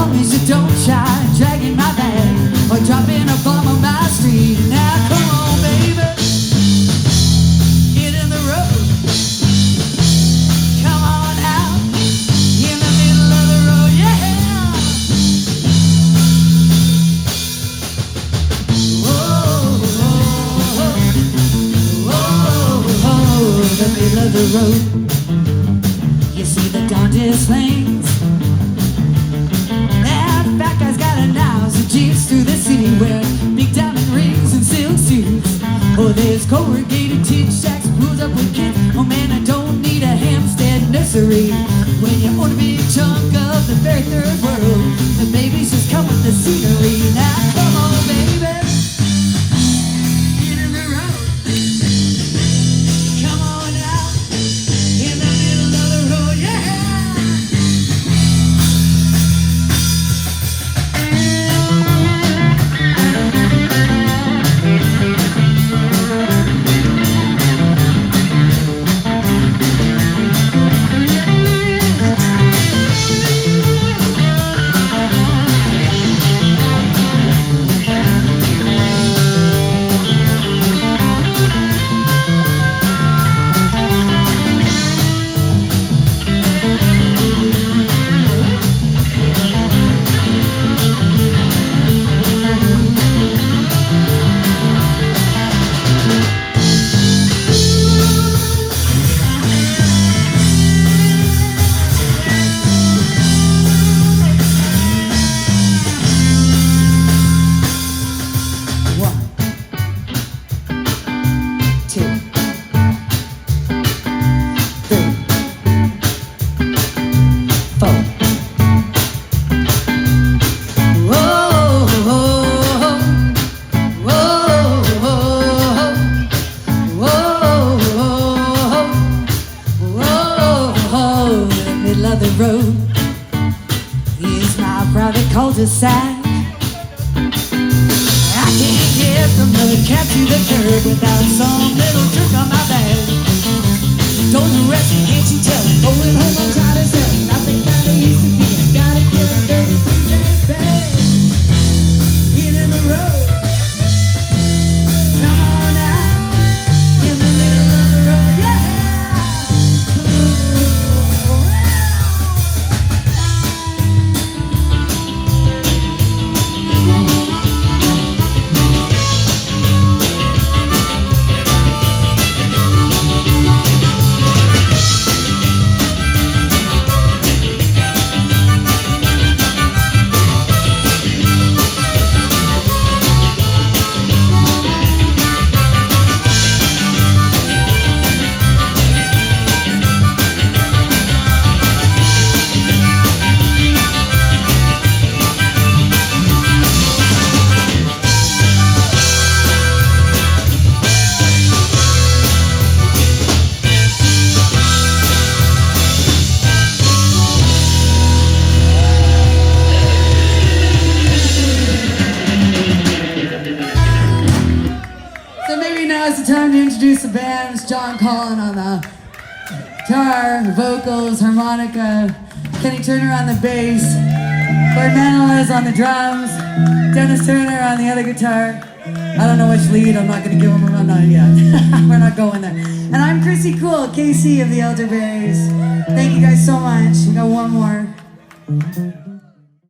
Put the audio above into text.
long as you don't shy, dragging my bag or dropping a bomb on my street. Now come on, baby, get in the road. Come on out in the middle of the road, yeah. Whoa, the middle of the road. You see the darndest things. That fat guy's got a nose and jeeps through the city wearing big diamond rings and silk suits. Oh, there's corrugated tin shacks, pulls up with kids. Oh man, I don't need a Hampstead nursery when you own a big chunk of the very third world. The babies just come with the scenery. Now come on, baby, get in the road. Come on out in the middle of the road, yeah. The road is my private cul-de-sac. I can't get from the cab to the curb without some little jerk on my back. Don't arrest me, can't you tell? Going home, I'm tired as hell. Nothing that I used to be. I gotta get a dirty thing that's bad. Get in the road. Come on out in the middle of the road, yeah. Now's the time to introduce the band. It's John Collin on the guitar, vocals, harmonica, Kenny Turner on the bass, Bert Manilez on the drums, Dennis Turner on the other guitar. I don't know which lead, I'm not going to give him a run on it yet. We're not going there. And I'm Chrissy Cool, KC of the Elderberries. Thank you guys so much. We got one more.